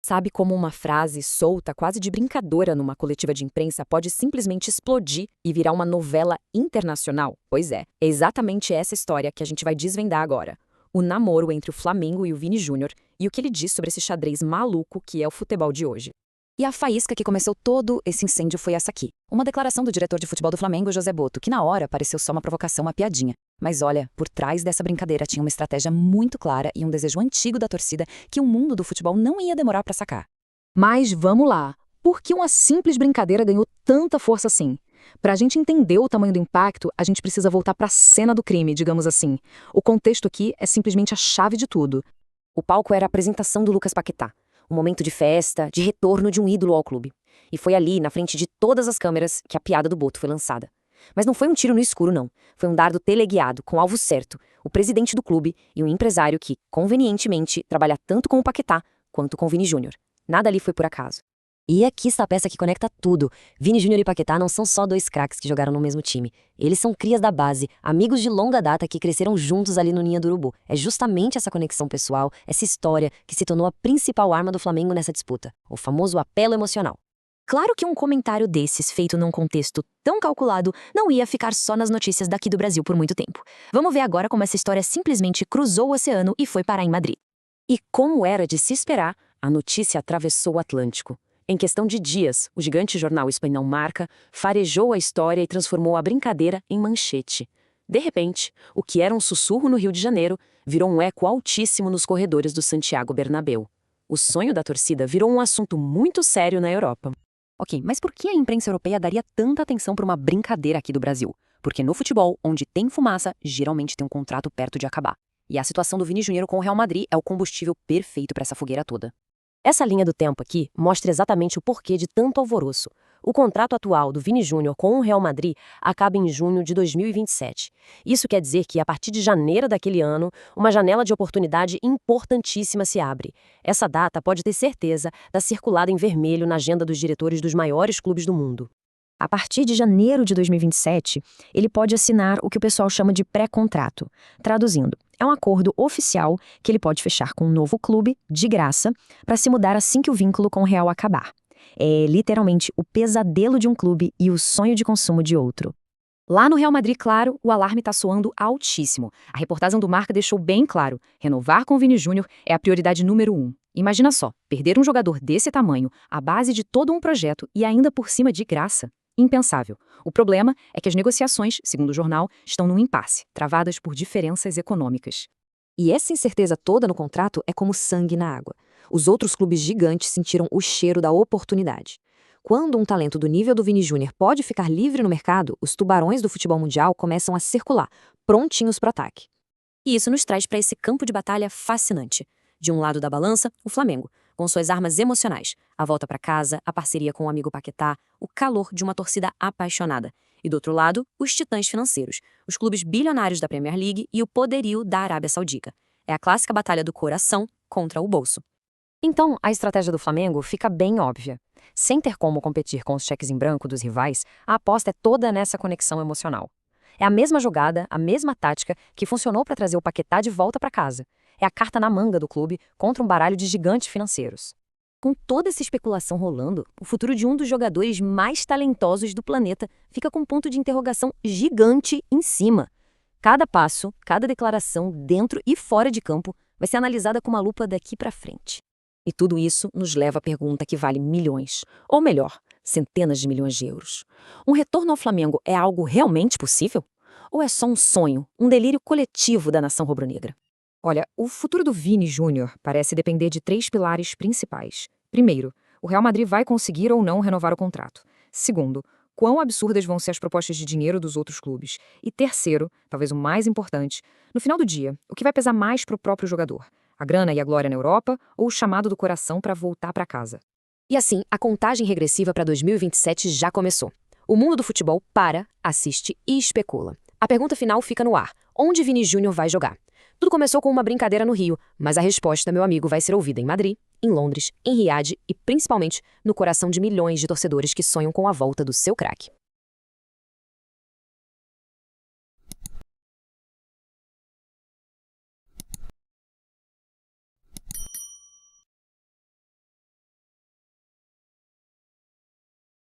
Sabe como uma frase solta, quase de brincadeira numa coletiva de imprensa pode simplesmente explodir e virar uma novela internacional? Pois é exatamente essa história que a gente vai desvendar agora. O namoro entre o Flamengo e o Vini Júnior e o que ele diz sobre esse xadrez maluco que é o futebol de hoje. E a faísca que começou todo esse incêndio foi essa aqui. Uma declaração do diretor de futebol do Flamengo, José Botto, que na hora pareceu só uma provocação, uma piadinha. Mas olha, por trás dessa brincadeira tinha uma estratégia muito clara e um desejo antigo da torcida que o mundo do futebol não ia demorar para sacar. Mas vamos lá. Por que uma simples brincadeira ganhou tanta força assim? Para a gente entender o tamanho do impacto, a gente precisa voltar para a cena do crime, digamos assim. O contexto aqui é simplesmente a chave de tudo. O palco era a apresentação do Lucas Paquetá. Um momento de festa, de retorno de um ídolo ao clube. E foi ali, na frente de todas as câmeras, que a piada do Botto foi lançada. Mas não foi um tiro no escuro, não. Foi um dardo teleguiado, com alvo certo, o presidente do clube e um empresário que, convenientemente, trabalha tanto com o Paquetá quanto com o Vini Júnior. Nada ali foi por acaso. E aqui está a peça que conecta tudo. Vini Júnior e Paquetá não são só dois craques que jogaram no mesmo time. Eles são crias da base, amigos de longa data que cresceram juntos ali no Ninho do Urubu. É justamente essa conexão pessoal, essa história, que se tornou a principal arma do Flamengo nessa disputa. O famoso apelo emocional. Claro que um comentário desses, feito num contexto tão calculado, não ia ficar só nas notícias daqui do Brasil por muito tempo. Vamos ver agora como essa história simplesmente cruzou o oceano e foi parar em Madrid. E como era de se esperar, a notícia atravessou o Atlântico. Em questão de dias, o gigante jornal espanhol Marca farejou a história e transformou a brincadeira em manchete. De repente, o que era um sussurro no Rio de Janeiro virou um eco altíssimo nos corredores do Santiago Bernabéu. O sonho da torcida virou um assunto muito sério na Europa. Ok, mas por que a imprensa europeia daria tanta atenção para uma brincadeira aqui do Brasil? Porque no futebol, onde tem fumaça, geralmente tem um contrato perto de acabar. E a situação do Vini Júnior com o Real Madrid é o combustível perfeito para essa fogueira toda. Essa linha do tempo aqui mostra exatamente o porquê de tanto alvoroço. O contrato atual do Vini Júnior com o Real Madrid acaba em junho de 2027. Isso quer dizer que, a partir de janeiro daquele ano, uma janela de oportunidade importantíssima se abre. Essa data pode ter certeza da circulada em vermelho na agenda dos diretores dos maiores clubes do mundo. A partir de janeiro de 2027, ele pode assinar o que o pessoal chama de pré-contrato. Traduzindo, é um acordo oficial que ele pode fechar com um novo clube, de graça, para se mudar assim que o vínculo com o Real acabar. É literalmente o pesadelo de um clube e o sonho de consumo de outro. Lá no Real Madrid, claro, o alarme está soando altíssimo. A reportagem do Marca deixou bem claro, renovar com o Vini Júnior é a prioridade número 1. Imagina só, perder um jogador desse tamanho, à base de todo um projeto e ainda por cima de graça. Impensável. O problema é que as negociações, segundo o jornal, estão num impasse, travadas por diferenças econômicas. E essa incerteza toda no contrato é como sangue na água. Os outros clubes gigantes sentiram o cheiro da oportunidade. Quando um talento do nível do Vini Júnior pode ficar livre no mercado, os tubarões do futebol mundial começam a circular, prontinhos para o ataque. E isso nos traz para esse campo de batalha fascinante. De um lado da balança, o Flamengo, com suas armas emocionais, a volta para casa, a parceria com o amigo Paquetá, o calor de uma torcida apaixonada. E do outro lado, os titãs financeiros, os clubes bilionários da Premier League e o poderio da Arábia Saudita. É a clássica batalha do coração contra o bolso. Então, a estratégia do Flamengo fica bem óbvia. Sem ter como competir com os cheques em branco dos rivais, a aposta é toda nessa conexão emocional. É a mesma jogada, a mesma tática que funcionou para trazer o Paquetá de volta para casa. É a carta na manga do clube contra um baralho de gigantes financeiros. Com toda essa especulação rolando, o futuro de um dos jogadores mais talentosos do planeta fica com um ponto de interrogação gigante em cima. Cada passo, cada declaração, dentro e fora de campo, vai ser analisada com uma lupa daqui para frente. E tudo isso nos leva à pergunta que vale milhões, ou melhor, centenas de milhões de euros. Um retorno ao Flamengo é algo realmente possível? Ou é só um sonho, um delírio coletivo da nação rubro-negra? Olha, o futuro do Vini Júnior parece depender de 3 pilares principais. Primeiro, o Real Madrid vai conseguir ou não renovar o contrato. Segundo, quão absurdas vão ser as propostas de dinheiro dos outros clubes. E terceiro, talvez o mais importante, no final do dia, o que vai pesar mais para o próprio jogador? A grana e a glória na Europa ou o chamado do coração para voltar para casa? E assim, a contagem regressiva para 2027 já começou. O mundo do futebol para, assiste e especula. A pergunta final fica no ar. Onde Vini Júnior vai jogar? Tudo começou com uma brincadeira no Rio, mas a resposta, meu amigo, vai ser ouvida em Madrid, em Londres, em Riad e, principalmente, no coração de milhões de torcedores que sonham com a volta do seu craque.